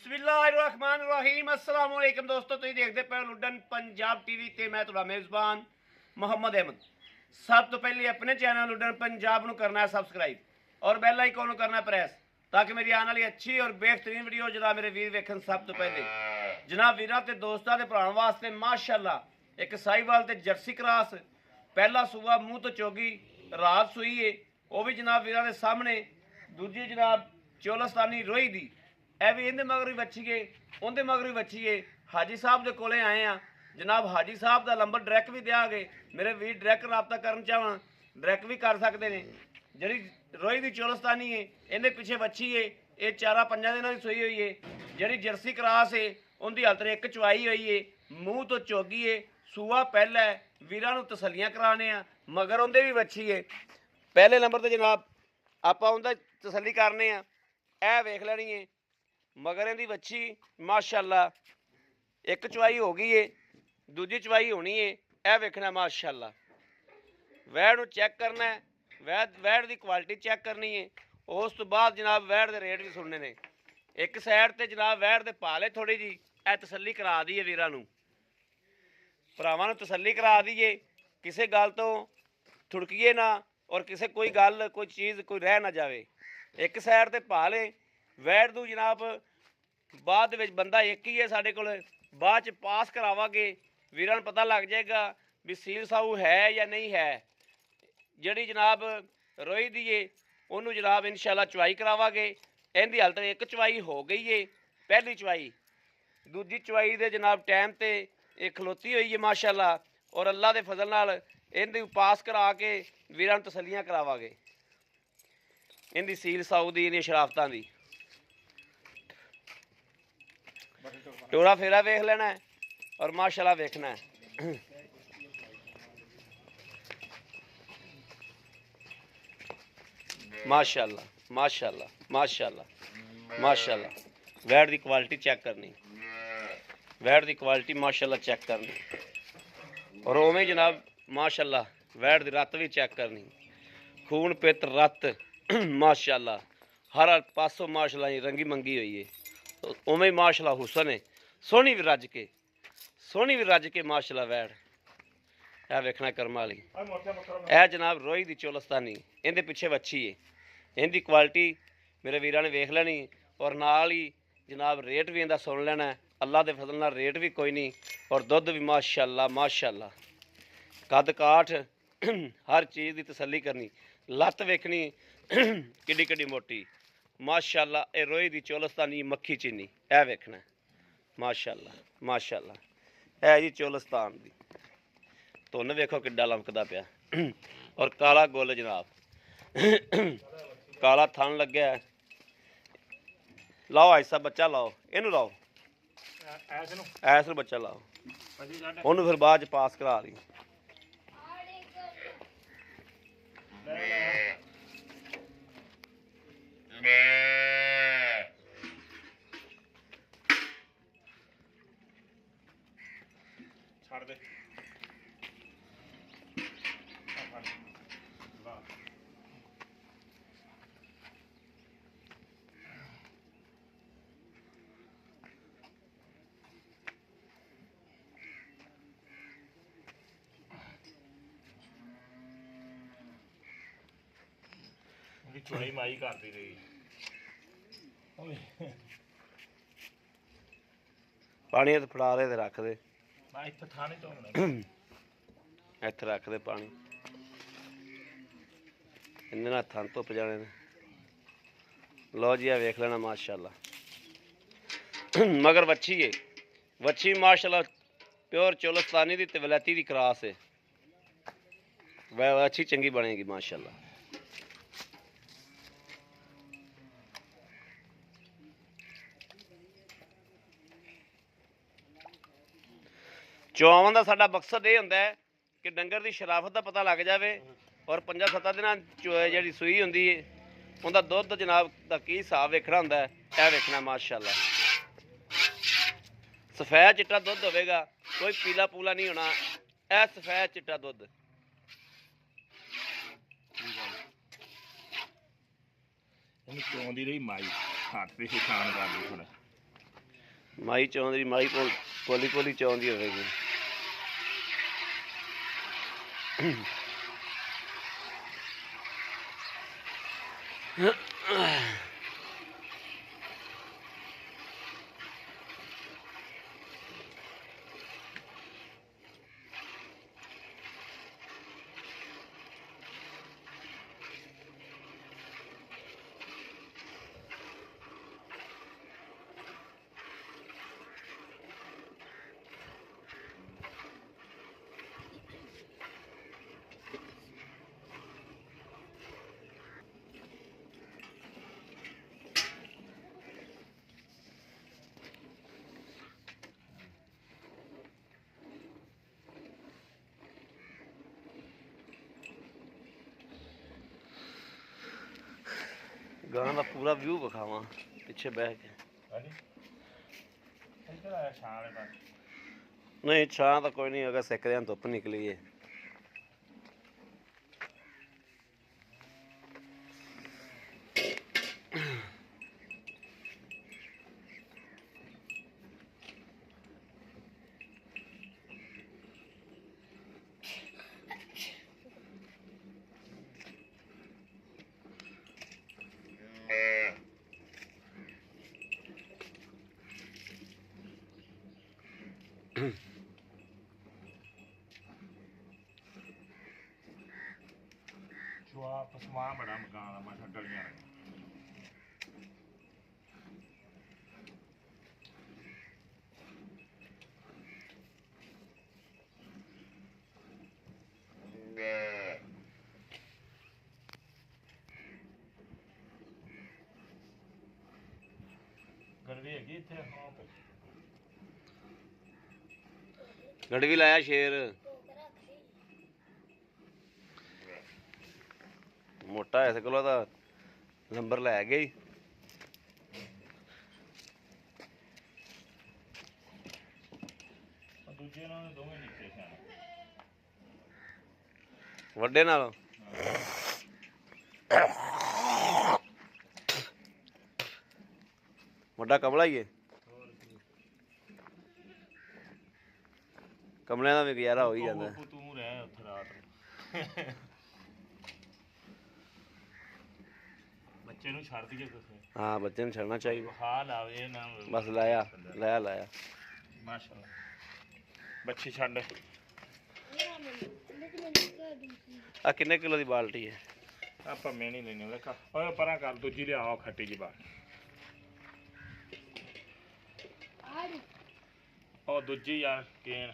बिस्मिल्लाहिर्रहमानिर्रहीम अस्सलाम वालेकुम दोस्तों, तुम देखते पे लुडन पंजाब टीवी ते मैं तुहाडा मेज़बान मुहम्मद अहमद। सब तो पहले अपने चैनल लुडन पंजाब नूं करना है सबसक्राइब और बैल आइकन नूं करना प्रेस ताकि मेरी आने वाली अच्छी और बेहतरीन वीडियो जनाब मेरे वीर वेखन सब तो पहले। जनाब वीरां ते दोस्तां दे भरावां वास्ते माशाअल्लाह एक साहिवाल ते जर्सी क्रॉस पहला सूआ मूँह तो चोगी रात सूई है, वह भी जनाब वीरां दे सामने। दूजी जनाब चोलस्तानी रोही दी ਇਹ ਵੀ ਇਹਦੇ ਮਗਰ ਹੀ ਵੱਛੀਏ, ਉਹਦੇ ਮਗਰ ਹੀ ਵੱਛੀਏ। ਹਾਜੀ ਸਾਹਿਬ ਦੇ ਕੋਲੇ ਆਏ ਆ ਜਨਾਬ। ਹਾਜੀ ਸਾਹਿਬ ਦਾ ਨੰਬਰ ਡਾਇਰੈਕਟ ਵੀ ਦਿਆਂਗੇ, ਮੇਰੇ ਵੀਰ ਡਾਇਰੈਕਟ ਰਾਬਤਾ ਕਰਨ ਚਾਹਣ ਡਾਇਰੈਕਟ ਵੀ ਕਰ ਸਕਦੇ ਨੇ। ਜਿਹੜੀ ਰੋਈ ਦੀ ਚੋਲਸਤਾਨੀ ਹੈ ਇਹਦੇ ਪਿੱਛੇ ਵੱਛੀ ਹੈ, ਇਹ 4-5 ਦਿਨਾਂ ਦੀ ਸੂਈ ਹੋਈ ਹੈ। ਜਿਹੜੀ ਜਰਸੀ ਕਰਾਸ ਹੈ ਉਹਦੀ ਹਾਲਤ ਇੱਕ ਚਵਾਈ ਹੋਈ ਹੈ, ਮੂੰਹ ਤੋਂ ਚੋਗੀ ਹੈ, ਸੂਆ ਪਹਿਲਾ ਹੈ। ਵੀਰਾਂ ਨੂੰ ਤਸੱਲੀਆਂ ਕਰਾਣੇ ਆ, ਮਗਰ ਉਹਦੇ ਵੀ ਵੱਛੀ ਹੈ। ਪਹਿਲੇ ਨੰਬਰ ਤੇ ਜਨਾਬ ਆਪਾਂ ਉਹਦਾ ਤਸੱਲੀ ਕਰਨੇ ਆ। ਇਹ ਵੇਖ ਲੈਣੀ ਹੈ मगर इहदी वच्छी माशाअल्लाह एक चवाई हो गई है, दूजी चवाई होनी है। यह वेखना माशाअल्लाह। वैड़ नूं चैक करना है, वैड़ की क्वालिटी चैक करनी है। उस तो बाद जनाब वैड़ के रेट भी सुनने ने। एक साइड ते जनाब वैड़ दे पाले थोड़ी जी यह तसल्ली करा दी है वीरां नूं, भरावां नूं तसल्ली करा दीए। किसी गल तो थुड़कीए ना और किसी कोई गल कोई चीज़ कोई रह ना जाए। एक साइड ते पाले वैड़ दू जनाब बाद विच बंदा एक ही है साढ़े कोल, बाद च पास करावांगे वीरां नूं पता लग जाएगा भी सील साऊ है या नहीं है। जिहड़ी जनाब रोई दी है उन्होंने जनाब इंशाअल्लाह चवाई करावांगे। इहदी हालत एक चवाई हो गई है, पहली चवाई। दूजी चवाई दे जनाब टाइम ते एक खलोती हुई है माशाअल्लाह, और अल्लाह के फजल नाल इहदी पास करा के वीरां नूं तसल्लियां करावांगे। इहदी सील साऊ दी इहदी शराफतां दी टोड़ा फेरा वेख लेना है और माशाअल्लाह वेखना है। माशाअल्लाह माशाअल्लाह माशाअल्लाह माशाअल्लाह। वैड़ की क्वालिटी चेक करनी, वैड़ की क्वालिटी माशाअल्लाह चेक करनी, और उवें जनाब माशाअल्लाह वैड़ की रत्त भी चेक करनी। खून पित रत्त माशाअल्लाह हर पासों माशाअल्लाह रंगी मंगी हुई है। उवें माशाअल्लाह हुसन है, सोहनी भी रज के, सोहनी भी रज के माशाअल्लाह वैड़। यह वेखना कर्म वाली। यह जनाब रोही दी चोलस्तानी, इहदे पिछे वच्छी है। इहदी क्वालिटी मेरे वीरां ने वेख लैनी, और नाल ही जनाब रेट भी इहदा सुन लेना है। अल्लाह के फजल नाल रेट भी कोई नहीं, और दुध भी माशाअल्लाह माशाअल्लाह। कद काठ हर चीज़ की तसल्ली करनी, लत्त वेखनी किड्डी किड्डी मोटी माशाअल्लाह। ये रोही दी चोलस्तानी मक्खी चीनी, यह वेखना माशाअल्लाह माशाअल्लाह। है जी चोलस्तान दी धुन वेखो किड्डा लमकदा पिया, और काला गुल जनाब काला थन लग्या। लाओ ऐसा बच्चा लाओ, इनू लाओ, ऐस नूं बच्चा लाओ, उन्होंने फिर बाद च पास करा दी। छड़ दे चुआई माई करती रही। पानी तो फड़ा दे रख दे, इत्थे रख दे पानी, इन्हें हत्थां धुप जाने ने। लो जी वेख लेना माशाअल्लाह। मगर वच्छी है, वच्छी माशाअल्लाह प्योर चोलस्तानी दी ते वलैती दी क्रॉस है। वह अच्छी चंगी बनेगी माशाअल्लाह। चुआवां दा साडा मकसद ये हुंदा है कि डंगर की शराफत का पता लग जाए, और 5-7 दिनां जिहड़ी सूई हुंदी है उहदा दुध जनाब का की हिसाब वेखना हुंदा है। यह वेखना माशाअल्लाह। सफेद चिट्टा दुध होवेगा, कोई पीला पूला नहीं होना। यह सफेद चिट्टा दुध ਇਹਨੂੰ ਚੋਂਦੀ ਰਹੀ ਮਾਈ ਹੱਥ ਤੇ ਸ਼ਾਨ ਕਰਦੀ ਹੁਣ ਮਾਈ ਚੌਂਦੀ ਮਾਈ ਪੋਲੀ ਪੋਲੀ ਚੌਂਦੀ ਹੋਵੇਗੀ। ਗਾਂ ਦਾ ਪੂਰਾ ਵਿਊ ਵਿਖਾਵਾਂ ਪਿੱਛੇ ਬਹਿ ਕੇ। ਨਹੀਂ ਛਾਂ ਤਾਂ ਕੋਈ ਨਹੀਂ, ਅਗਰ ਸਿੱਕਦੇ ਹਨ ਧੁੱਪ ਨਿਕਲੀ ਹੈ। ਚੁਆ ਪਸਮਾ ਬੜਾ ਮਕਾਨ ਆ ਮੈਂ ਡਲੀਆਂ ਗੜਵੀ ਹੈਗੀ ਇੱਥੇ। ਹਾਂ ਗੜਵੀ ਲਾਇਆ ਸ਼ੇਰ ਮੋਟਾ ਇਸ ਕੋਲ ਦਾ ਨੰਬਰ ਲੈ ਗਈ। ਦੂਜੇ ਨਾਲ ਦੋਵੇਂ ਨਿੱਕੇ ਸਨ ਵੱਡੇ ਨਾਲ। ਵੱਡਾ ਕਮਲਾ ਹੀ ਹੈ। ਕਮਲਿਆਂ ਦਾ ਵੀ ਗੁਜ਼ਾਰਾ ਹੋ ਹੀ ਜਾਂਦਾ। ਤੂੰ ਰਹਿ ਉੱਥੇ ਰਾਤ ਨੂੰ ਬੱਚੇ ਨੂੰ ਛੱਡ ਦਈਏ ਤੁਸੀਂ। ਹਾਂ ਬੱਚੇ ਨੂੰ ਛੱਡਣਾ ਚਾਹੀਦਾ। ਹਾਲ ਆਵੇ ਨਾ ਬਸ ਲਾਇਆ ਲਾਇਆ ਮਾਸ਼ਾਅੱਲਾ ਬੱਚੇ ਛੱਡ। ਆ ਕਿੰਨੇ ਕਿਲੋ ਦੀ ਬਾਲਟੀ ਹੈ? ਆਪਾਂ ਮੈਂ ਨਹੀਂ ਲੈਣੀ ਦੇਖਾ ਓਏ ਪਰਾਂ ਕਰ ਦੂਜੀ ਲਿਆਓ ਖੱਟੀ ਜੀ ਬਾਲ। ਉਹ ਦੂਜੀ ਯਾਰ ਕੇਨ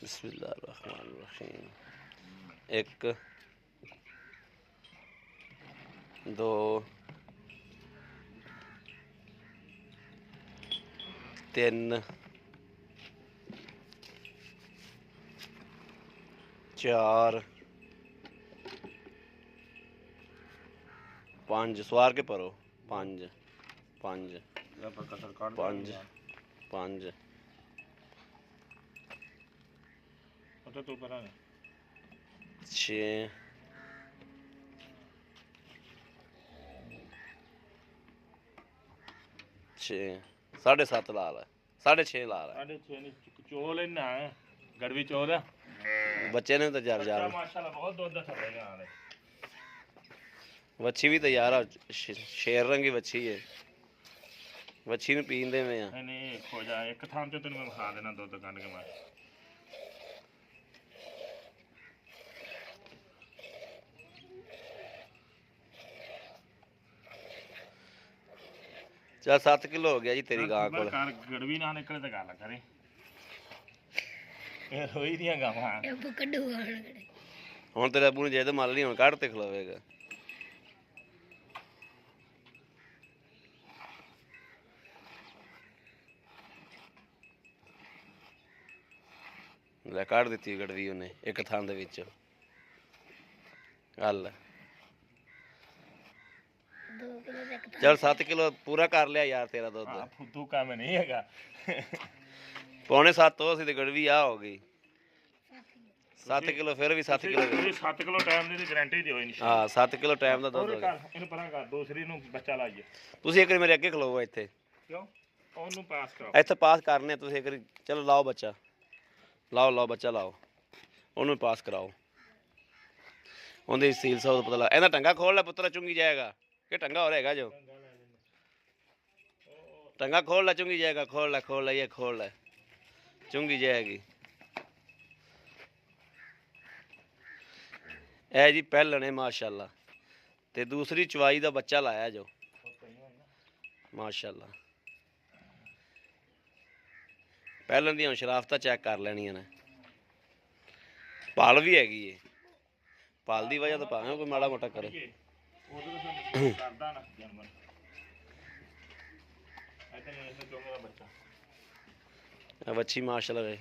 ਬਿਸਮਿल्लाहिर्रहमानिर्रहीम। 1 2 3 4 5 ਸਵਾਰ ਕੇ ਭਰੋ। 5 5 5 5 ਤੂੰ ਪਰਾਂ 6 6 7.5 ਲਾ ਲੈ 6.5 ਲਾ ਲੈ। 6.5 ਨਹੀਂ ਚੋ ਲੈਣਾ ਗੜਵੀ ਚੋ ਦਾ ਬੱਚੇ ਨੇ ਤਾਂ ਜਰ ਜਾ ਮਾਸ਼ਾਅੱਲਾ ਬਹੁਤ ਦੁੱਧ ਥੱਲੇਗਾ ਆਲੇ। ਵੱਛੀ ਵੀ ਤਿਆਰ ਆ। ਸ਼ੇਰ ਰੰਗੀ ਵੱਛੀ ਹੈ। ਵੱਛੀ ਨੂੰ ਪੀਣ ਦੇਵੇਂ ਆ। ਨਹੀਂ ਖੋ ਜਾ ਇੱਕ ਥਾਂ ਤੇ ਤੈਨੂੰ ਮੈਂ ਵਿਖਾ ਦੇਣਾ ਦੁੱਧ ਕੱਢ ਕੇ ਮੈਂ। ਚੱਲ 7 ਕਿਲੋ ਹੋ ਗਿਆ ਜੀ ਤੇਰੀ ਗਾਂ ਕੋਲ। ਗੜਵੀ ਨਾ ਨਿਕਲੇ ਤਾਂ ਗੱਲ ਕਰੇ। ਇਹ ਰੋਈ ਦੀਆਂ ਗਾਵਾਂ ਹੁਣ ਤੇਰੇ ਅੱਬੂ ਨੇ ਜੇ ਤਾਂ ਮੰਨ ਲਈ ਹੁਣ ਕੱਢ ਤੇ ਖਲੋਵੇਗਾ। ਲੈ ਕੱਢ ਦਿੱਤੀ ਗੜਵੀ ਉਹਨੇ ਇੱਕ ਥਾਂ ਦੇ ਵਿੱਚ। ਗੱਲ ਚੱਲ 7 ਕਿਲੋ ਪੂਰਾ ਕਰ ਲਿਆ ਯਾਰ ਤੇਰਾ ਦੁੱਧ। ਫੁੱਦੂ ਕੰਮ ਨਹੀਂ ਹੈਗਾ। ਪੌਣੇ 7 ਹੋ ਅਸੀਂ ਤੇ ਗੜਵੀ ਆ ਹੋ ਗਈ 7 ਕਿਲੋ ਫਿਰ ਵੀ 7 ਕਿਲੋ ਤੁਸੀਂ 7 ਕਿਲੋ ਟਾਈਮ ਦੀ ਗਾਰੰਟੀ ਦਿਓ ਇਨਸ਼ਾ ਹਾਂ 7 ਕਿਲੋ ਟਾਈਮ ਦਾ ਦੁੱਧ ਹੋ ਗਿਆ। ਇਹਨੂੰ ਪਰਾਂ ਕਰ ਦੂਸਰੀ ਨੂੰ ਬੱਚਾ ਲਾਈਏ। ਤੁਸੀਂ ਇੱਕ ਵਾਰੀ ਮੇਰੇ ਅੱਗੇ ਖਲੋਵੋ ਇੱਥੇ, ਕਿਉਂ ਉਹਨੂੰ ਪਾਸ ਕਰਾਓ। ਇੱਥੇ ਪਾਸ ਕਰਨੇ ਤੁਸੀਂ ਇੱਕ ਵਾਰੀ। ਚਲੋ ਲਾਓ ਬੱਚਾ, ਲਾਓ ਬੱਚਾ ਲਾਓ, ਉਹਨੂੰ ਪਾਸ ਕਰਾਓ। ਉਹਦੀ ਸੀਲ ਸੌ ਪਤਾ ਲੱਗ। ਇਹਦਾ ਟੰਗਾ ਖੋਲ ਲੈ ਪੁੱਤਰਾ, ਚੁੰਗੀ ਜਾਏਗਾ ਕਿ ਟੰਗਾ ਹੋ ਰਹੇਗਾ ਜੋ ਟੰਗਾ ਖੋਲ ਲੈ, ਚੁੰਗੀ ਜਾਏਗਾ। ਖੋਲ ਲੈ ਇਹ ਖੋਲ ਲੈ, ਚੁੰਗੀ ਜਾਏਗੀ। ਇਹ ਜੀ ਪਹਿਲਣ ਹੈ ਮਾਸ਼ਾਅੱਲਾ, ਤੇ ਦੂਸਰੀ ਚਵਾਈ ਦਾ ਬੱਚਾ ਲਾਇਆ ਜੋ ਮਾਸ਼ਾਅੱਲਾ। ਪਹਿਲਣ ਦੀਆਂ ਸ਼ਰਾਫਤਾਂ ਚੈੱਕ ਕਰ ਲੈਣੀਆਂ ਨੇ। ਪਾਲ ਵੀ ਹੈਗੀ ਏ, ਪਾਲ ਦੀ ਵਜ੍ਹਾ ਤੋਂ ਭਾਵੇਂ ਕੋਈ ਮਾੜਾ ਮੋਟਾ ਕਰੇ। ਕਰਦਾ ਨਾ ਜਾਨਵਰ ਇੱਥੇ ਇਸ ਜੋਗੇ ਦਾ ਬੱਚਾ ਬੱਚੀ ਮਾਸ਼ਾਅੱਲਾ ਵੇ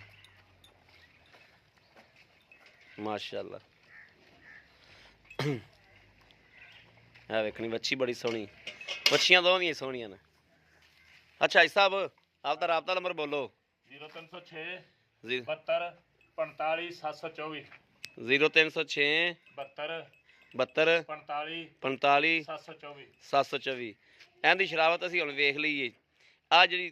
ਮਾਸ਼ਾਅੱਲਾ। ਇਹ ਵੇਖਣੀ ਬੱਚੀ ਬੜੀ ਸੋਹਣੀ, ਬੱਚੀਆਂ ਦੋਵੇਂ ਸੋਹਣੀਆਂ ਨੇ। ਅੱਛਾ ਜੀ ਸਾਹਿਬ, ਆਪਦਾ ਰਾਬਤਾ ਨੰਬਰ ਬੋਲੋ। 0306 ਜੀ 72 45 724 0306 72 72 45 45 724 724। ਇਹਦੀ ਸ਼ਰਾਵਤ ਅਸੀਂ ਹੁਣ ਵੇਖ ਲਈਏ। ਆ ਜਿਹੜੀ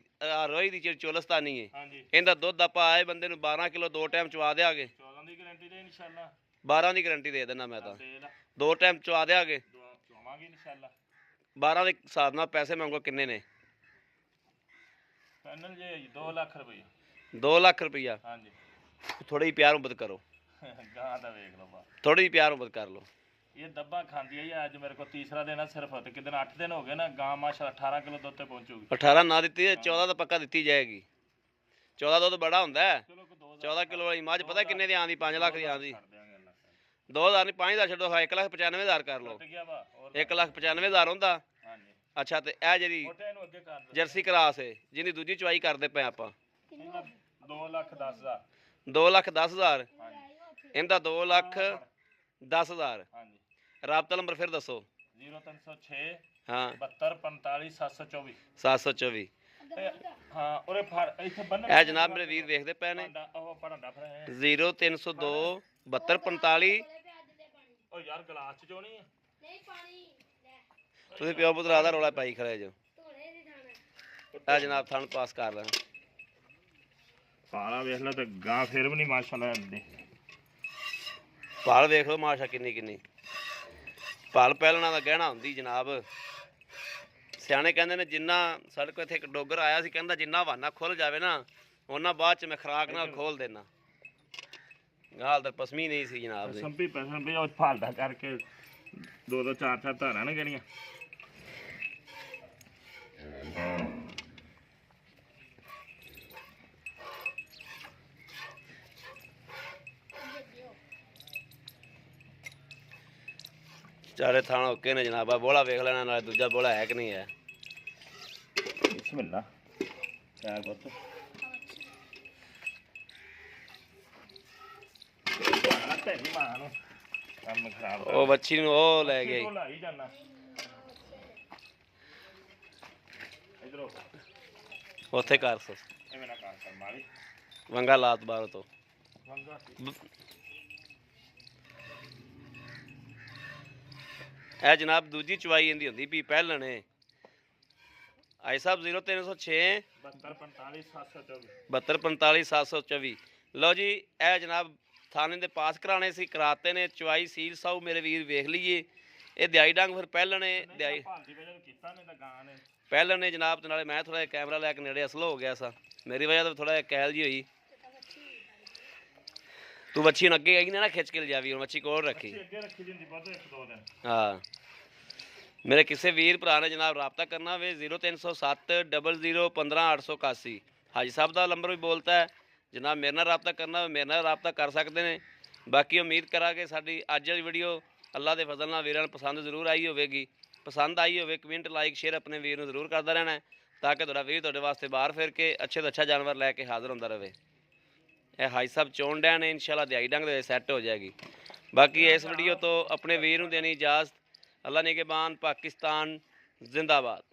ਰੋਈ ਦੀ ਜਿਹੜੀ ਚੋਲਸਤਾਨੀ ਹੈ, ਹਾਂਜੀ ਇਹਦਾ ਦੁੱਧ ਆਪਾਂ ਆਏ ਬੰਦੇ ਨੂੰ 12 ਕਿਲੋ 2 ਟਾਈਮ ਚਵਾ ਦਿਆਂਗੇ। 14 ਦੀ ਗਾਰੰਟੀ ਦੇ ਇਨਸ਼ਾਅੱਲਾ। 12 ਦੀ ਗਾਰੰਟੀ ਦੇ ਦੇਣਾ ਮੈਂ ਤਾਂ, ਦੇ ਲਾ 2 ਟਾਈਮ ਚਵਾ ਦਿਆਂਗੇ। ਚਵਾਵਾਂਗੇ ਇਨਸ਼ਾਅੱਲਾ। 12 ਦੇ ਹਿਸਾਬ ਨਾਲ ਪੈਸੇ ਮੰਗੋ ਕਿੰਨੇ ਨੇ? ਫਾਈਨਲ ਜੇ 2 ਲੱਖ ਰੁਪਏ। 2 ਲੱਖ ਰੁਪਈਆ। ਹਾਂਜੀ ਥੋੜੀ ਜਿਹੀ ਪਿਆਰ ਮੁਹੱਬਤ ਕਰੋ, ਗਾਂ ਦਾ ਵੇਖ ਲਓ ਬਾ। ਥੋੜੀ ਜਿਹੀ ਪਿਆਰ ਮੁਹੱਬਤ ਕਰ ਲਓ। ਇਹ ਦੱਬਾ ਖਾਂਦੀ ਹੈ ਜੀ। ਅੱਜ ਮੇਰੇ ਕੋਲ ਤੀਸਰਾ ਦਿਨ ਆ ਸਿਰਫ, ਤੇ ਕਿਦਨ 8 ਦਿਨ ਹੋ ਗਏ ਨਾ। ਗਾਂ ਮਾਸ਼ਾ 18 ਕਿਲੋ ਦੁੱਧ ਤੇ ਪਹੁੰਚੂਗੀ। 18 ਨਾ ਦਿੱਤੀ ਤੇ 14 ਤਾਂ ਪੱਕਾ ਦਿੱਤੀ ਜਾਏਗੀ। 14 ਦੁੱਧ ਬੜਾ ਹੁੰਦਾ ਹੈ। ਚਲੋ ਕੋ 2 14 ਕਿਲੋ ਵਾਲੀ ਮੱਝ ਪਤਾ ਕਿੰਨੇ ਦੀ ਆਂਦੀ? 5 ਲੱਖ ਦੀ ਆਂਦੀ। ਛੱਡ ਦਿਆਂਗੇ ਅੱਲਾ। 2000 ਨਹੀਂ 5000 ਛੱਡੋ, 1,95,000 ਕਰ ਲਓ। ਟੁੱਟ ਗਿਆ ਵਾ ਹੋਰ 1,95,000 ਹੁੰਦਾ। ਹਾਂਜੀ ਅੱਛਾ, ਤੇ ਇਹ ਜਿਹੜੀ ਮੋਟੇ ਨੂੰ ਅੱਗੇ ਕਰ ਦੇ। ਜਰਸੀ ਕਰਾਸ ਹੈ ਜਿਹਦੀ ਦੂਜੀ ਚਵਾਈ ਕਰਦੇ ਪਏ ਆਪਾਂ, 2 ਲੱਖ 10,000। 2,10,000। ਹਾਂਜੀ ਇਹਦਾ 2,10,000। ਹਾਂਜੀ ਰਾਬਤਾ ਨੰਬਰ ਫਿਰ ਦੱਸੋ। 0306 ਹਾਂ 72 45 724। 724। ਹਾਂ ਉਰੇ ਫੜ ਇੱਥੇ ਬੰਨ। ਇਹ ਜਨਾਬ ਮੇਰੇ ਵੀਰ ਵੇਖਦੇ ਪਏ ਨੇ। ਉਹ ਪੜਾਂਡਾ ਫਿਰ 0302 72 45। ਉਹ ਯਾਰ ਗਲਾਸ ਚ ਚੋਣੀ ਹੈ। ਤੁਸੀਂ ਪਿਓ ਪੁੱਤਰਾ ਦਾ ਰੌਲਾ ਪਾਈ ਖੜੇ ਜੋ। ਇਹ ਜਨਾਬ ਥਣ ਪਾਸ ਕਰ ਲੈਣ। ਪਾਲਾ ਵੇਖ ਲੈ ਤੇ ਗਾਂ ਫਿਰ ਵੀ ਨਹੀਂ ਮਾਸ਼ਾਅੱਲਾ ਦਿੰਦੀ। ਪਾਲ ਵੇਖ ਲਓ ਮਾਸ਼ਾ ਕਿੰਨੀ ਪਾਲ ਪਹਿਲਣਾ ਦਾ ਗਹਿਣਾ ਹੁੰਦੀ ਜਨਾਬ। ਸਿਆਣੇ ਕਹਿੰਦੇ ਨੇ ਜਿੰਨਾ ਸਾਡੇ ਕੋਲ ਇੱਥੇ ਇੱਕ ਡੋਗਰ ਆਇਆ ਸੀ, ਕਹਿੰਦਾ ਜਿੰਨਾ ਬਹਾਨਾ ਖੁੱਲ ਜਾਵੇ ਨਾ ਉਹਨਾਂ ਬਾਅਦ ਚ ਮੈਂ ਖਰਾਕ ਨਾਲ ਖੋਲ ਦੇਣਾ। ਗਾਲ ਤਾਂ ਪਸਮੀ ਨਹੀਂ ਸੀ ਜਨਾਬ ਦੀ। ਸੰਪੀ ਪੈਸਾ ਵੀ ਉਹ ਫਾਲਦਾ ਕਰਕੇ 2 4 ਧਾਰਾਂ ਨੇ ਗਣੀਆਂ। ਚਾਰੇ ਥਾਣ ਓਕੇ ਨੇ ਜਨਾਬ। ਆ ਬੋਲਾ ਵੇਖ ਲੈਣਾ, ਨਾਲੇ ਦੂਜਾ ਬੋਲਾ ਹੈ ਕਿ ਨਹੀਂ ਹੈ। ਬਿਸਮਿਲ੍ਲਾ ਚਾਰ ਬੋਤ ਤੇਰੀ ਮਾਂ ਨੂੰ ਕੰਮ ਖਰਾਬ ਕਰ। ਉਹ ਬੱਚੀ ਨੂੰ ਉਹ ਲੈ ਗਈ। ਉਹ ਲਾਈ ਜਾਣਾ ਇਧਰੋਂ ਉੱਥੇ ਕਰ ਸੋ ਐਵੇਂ ਨਾ ਕਰ ਮਾਰੀ ਵੰਗਾ ਲਾਤ ਬਾਹਰ ਤੋਂ। ਵੰਗਾ ਇਹ ਜਨਾਬ ਦੂਜੀ ਚਵਾਈ ਇਹਦੀ ਹੁੰਦੀ ਵੀ ਪਹਿਲਣੇ। ਆਈ ਸਾਹਿਬ 0306 72 45 724। 72 45 724। ਲਓ ਜੀ, ਇਹ ਜਨਾਬ ਥਾਣੇ ਦੇ ਪਾਸ ਕਰਾਣੇ ਸੀ, ਕਰਾਤੇ ਨੇ। ਚਵਾਈ ਸੀਲ ਸਾਊ ਮੇਰੇ ਵੀਰ ਵੇਖ ਲਈਏ। ਇਹ ਦਿਹਾਈ ਡੰਗ ਫਿਰ ਪਹਿਲਣੇ ਦਿਹਾਈ ਭਾਲਦੀ ਵਜ੍ਹਾ ਤੋਂ ਕੀਤਾ ਨੇ ਤਾਂ ਗਾਂ ਨੇ ਪਹਿਲਣੇ ਜਨਾਬ। ਤੇ ਨਾਲੇ ਮੈਂ ਥੋੜਾ ਜਿਹਾ ਕੈਮਰਾ ਲੈ ਕੇ ਨੇੜੇ ਅਸਲ ਹੋ ਗਿਆ ਸਾਂ, ਮੇਰੀ ਵਜ੍ਹਾ ਤੋਂ ਥੋੜਾ ਜਿਹਾ ਕੈਲ ਜੀ ਹੋਈ। ਤੂੰ ਬੱਚੀ ਨੂੰ ਅੱਗੇ ਆਈ ਨਾ ਖਿੱਚ ਕੇ ਲਿਜਾਵੀ, ਹੁਣ ਬੱਚੀ ਕੋਲ ਰੱਖੀ। ਅੱਗੇ ਰੱਖੀ ਜਾਂਦੀ ਵੱਧ 1-2 ਦਿਨ। ਹਾਂ, ਮੇਰੇ ਕਿਸੇ ਵੀਰ ਭਰਾ ਨੇ ਜਨਾਬ ਰਾਬਤਾ ਕਰਨਾ ਹੋਵੇ 0307 00 15 881। ਹਾਜੀ ਸਾਹਿਬ ਦਾ ਨੰਬਰ ਵੀ ਬੋਲਤਾ ਹੈ ਜਨਾਬ। ਮੇਰੇ ਨਾਲ ਰਾਬਤਾ ਕਰਨਾ ਹੋਵੇ ਮੇਰੇ ਨਾਲ ਰਾਬਤਾ ਕਰ ਸਕਦੇ ਨੇ। ਬਾਕੀ ਉਮੀਦ ਕਰਾਂਗੇ ਸਾਡੀ ਅੱਜ ਦੀ ਵੀਡੀਓ ਅੱਲਾ ਦੇ ਫਜ਼ਲ ਨਾਲ ਵੀਰਾਂ ਨੂੰ ਪਸੰਦ ਜ਼ਰੂਰ ਆਈ ਹੋਵੇਗੀ। ਪਸੰਦ ਆਈ ਹੋਵੇ ਕਮੈਂਟ ਲਾਈਕ ਸ਼ੇਅਰ ਆਪਣੇ ਵੀਰ ਨੂੰ ਜ਼ਰੂਰ ਕਰਦਾ ਰਹਿਣਾ, ਤਾਂ ਕਿ ਤੁਹਾਡਾ ਵੀਰ ਤੁਹਾਡੇ ਵਾਸਤੇ ਬਾਹਰ ਫਿਰ ਕੇ ਅੱਛੇ ਤੋਂ ਅੱਛਾ ਜਾਨਵਰ ਲੈ ਕੇ ਹਾਜ਼ਰ ਹੁੰਦਾ ਰਹੇ। ਇਹ ਹਾਈ ਸਾਹਿਬ ਚੋਣ ਡਿਆ ਨੇ, ਇਨਸ਼ਾਅੱਲਾ ਦਿਹਾੜੀ ਡੰਗ ਦੇ ਸੈੱਟ ਹੋ ਜਾਏਗੀ। ਬਾਕੀ ਇਸ ਵੀਡੀਓ ਤੋਂ ਆਪਣੇ ਵੀਰ ਨੂੰ ਦੇਣੀ ਇਜਾਜ਼ਤ। ਅੱਲਾ ਨਿਗਹਿਬਾਨ। ਪਾਕਿਸਤਾਨ ਜ਼ਿੰਦਾਬਾਦ।